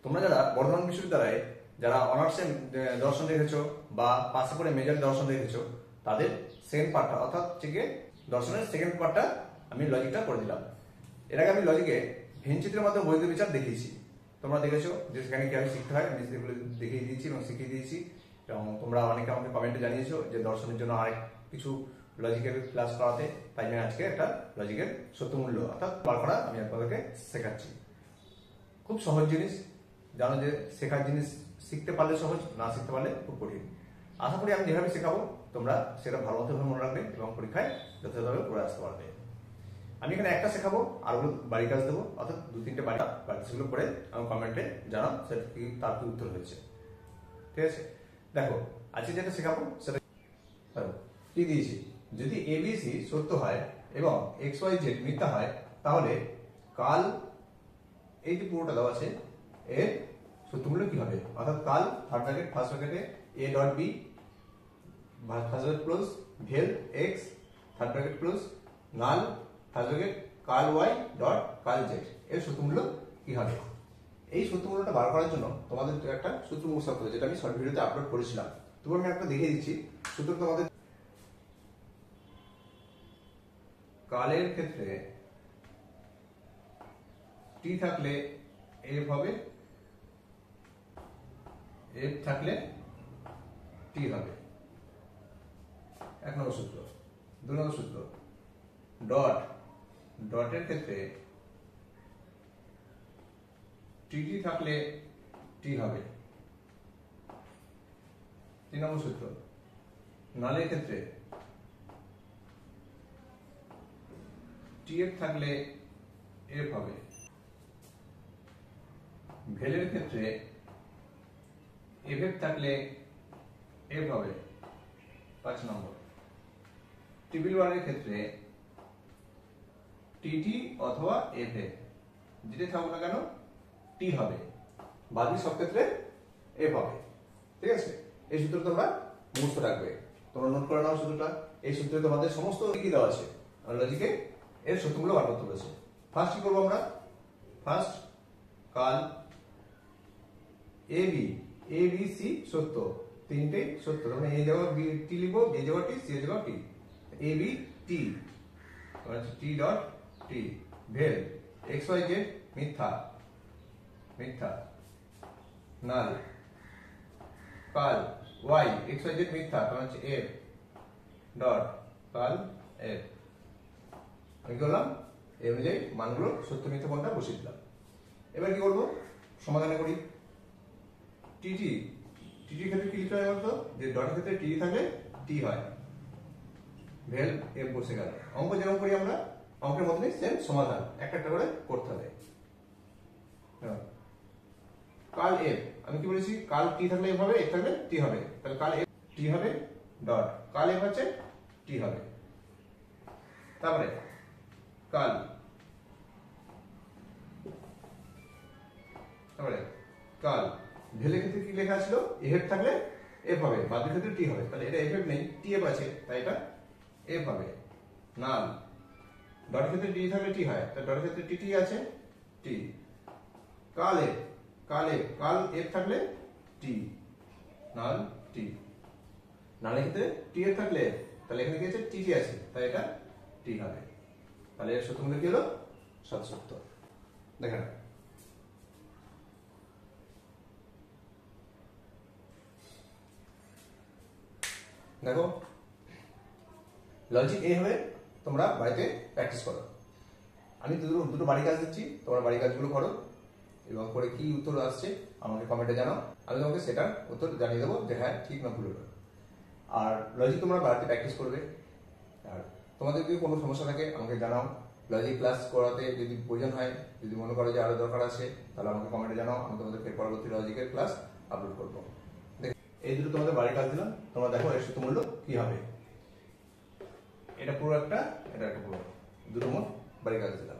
তোমরা যারা বর্ধমান বিশ্ববিদ্যালয়ে যারা অনার্সে দর্শন দেখেছো বা পাশে করে মেজর দর্শন দেখেছো, তাদের সেকেন্ড পার্টটা অর্থাৎ থেকে দর্শনের সেকেন্ড পার্টটা আমি লজিকটা করে দিলাম। এর আগে আমি লজিকে ভেনচিত্রের মাধ্যমে বৈধ বিচার দেখিয়েছি, তোমরা দেখেছো যে সেখানে কিভাবে শিখতে হয়, আমি সেগুলো দেখিয়ে দিয়েছি এবং শিখিয়ে দিয়েছি। এবং তোমরা অনেকে আমাকে কমেন্টে জানিয়েছো যে দর্শনের জন্য আরেক কিছু লজিকের ক্লাস করাতে, তাই আমি আজকে একটা লজিকের সত্যমূল্য অর্থাৎ বার করা আমি আপনাদেরকে শেখাচ্ছি। খুব সহজ জিনিস, জানো যে শেখার জিনিস শিখতে পারলে সহজ, না শিখতে পারলে খুব কঠিন। আশা করি আমি যেভাবে শেখাবো তোমরা সেটা ভালো মতো মনে রাখবে এবং পরীক্ষায় যথাযথভাবে পড়ে আসতে পারবে। আমি এখানে একটা শেখাবো, আর বাড়ি কাজ দেবো, অর্থাৎ 2-3টে বাড়ি সেগুলো করে আমি কমেন্টে জানাও সেটা কি তার কি উত্তর হয়েছে। ঠিক আছে, দেখো আজকে যেটা শেখাবো সেটা কি দিয়েছি, যদি এবিসি সত্য হয় এবং XYZ মিথ্যা হয়, তাহলে কাল এই যে পুরোটা দেওয়া আছে এর সত্যমূল্য কি হবে। অর্থাৎ কাল থার্ড ব্র্যাকেট ফার্স্ট ব্র্যাকেটে a dot b first bracket close ভেল x থার্ড ব্র্যাকেট ক্লোজ নাল first bracket curl y dot curl z এর সত্যমূল্য কি হবে। এই সত্যমূল্যটা বার করার জন্য তোমাদের একটা সূত্র মুখস্থ করতে হবে, যেটা আমি শর্ট ভিডিওতে আপলোড করেছিলাম। তবু আমি একটা দেখিয়ে দিচ্ছি সূত্র তোমাদের। কালের ক্ষেত্রে টি থাকলে এফ হবে, এফ থাকলে টি হবে, 1 নম্বর সূত্র। 2 নম্বর সূত্র, ডটের ক্ষেত্রে টিটি থাকলে টি হবে। 3 নম্বর সূত্র, নালের ক্ষেত্রে টিএফ থাকলে এফ হবে। ভেলের ক্ষেত্রে এফ থাকলে এফ হবে, 5 নম্বর। টিবিল ওয়ানের ক্ষেত্রে টিটি অথবা এফ যেটা থাকুক না কেন টি হবে, বাকি সব ক্ষেত্রে এফ হবে। ঠিক আছে, এই সূত্র তোমরা মুখস্থ রাখবে, তোমরা নোট করে নাও সূত্রটা। এই সূত্রে তোমাদের সমস্ত কি দেওয়া আছে লজিকে এর সত্যগুলো বার করতে বলেছে। ফার্স্ট কি করবো আমরা, ফার্স্ট কাল এ বি সি সত্য, তিনটে সত্য, মানে এই জায়গা টি লিখবো, এই জায়গা টি, সি জায়গা টি, A B T T dot T. ভেল XYZ মিথ্যা, মিথ্যা। নাল কাল Y XYZ মিথ্যা, কারণ হচ্ছে এফ ডট কাল এফ। আমি কি করলাম, এই অনুযায়ী মানগুলো সত্য মিথ্যা কোনটা বসিয়ে দিলাম। এবার কি করবো, সমাধানে করি। টিটির ক্ষেত্রে কি লিখতে হয় বলতো, যে ডটের ক্ষেত্রে টি থাকলে টি হয়, ভেল এফ বসে গেল। অঙ্ক যেরকম করি আমরা অঙ্কের মতনই সেম সমাধান একটা একটা করে করতে হবে। কাল এফ, আমি কি বলেছি, কাল টি থাকলে এফ হবে, এফ থাকলে টি হবে, তাহলে কাল এফ টি হবে ডট কাল এফ হচ্ছে টি হবে। তারপরে কাল, তারপরে কাল ভেলের ক্ষেত্রে কি লেখা ছিল, এফ থাকলে এফ হবে, বাদের ক্ষেত্রে টি হবে, তাহলে এটা এফ নেই, টি এফ আছে, তাই এটা এফ হবে। নাল ডটের ক্ষেত্রে টি থাকলে টি হয়, তাই ডটের ক্ষেত্রে টি টি আছে, টি। কাল এফ, কাল এফ থাকলে টি, নাল টি। নালের ক্ষেত্রে টি এফ থাকলে তাহলে এখানে কি আছে, টি টি আছে, তাই এটা টি হবে। তাহলে এর সত্যমূল্য কি হলো, 77। দেখেন দেখো, লজিক এইভাবে তোমরা বাড়িতে প্র্যাকটিস করো। আমি দুটো বাড়ি কাজ দিচ্ছি, তোমরা বাড়ি কাজগুলো করো এবং করে কি উত্তর আসছে আমাকে কমেন্টে জানাও, আমি তোমাকে সেটার উত্তর জানিয়ে দেবো যে হ্যাঁ ঠিক না ভুল হলো। আর লজিক তোমরা বাড়িতে প্র্যাকটিস করবে। আর তোমাদের যদি কোনো সমস্যা থাকে আমাকে জানাও, লজিক ক্লাস করাতে যদি প্রয়োজন হয়, যদি মনে করো যে আরো দরকার আছে, তাহলে আমাকে কমেন্টে জানাও, আমি তোমাদেরকে পরবর্তী লজিকের ক্লাস আপলোড করবো। এই দুটো তোমাদের বাড়ি কাজ দিলাম, তোমরা দেখো এর সত্যমূল্য কি হবে। এটা পুরো একটা, এটা একটা পুরো, দুটো মোট বাড়ি কাজ দিলাম।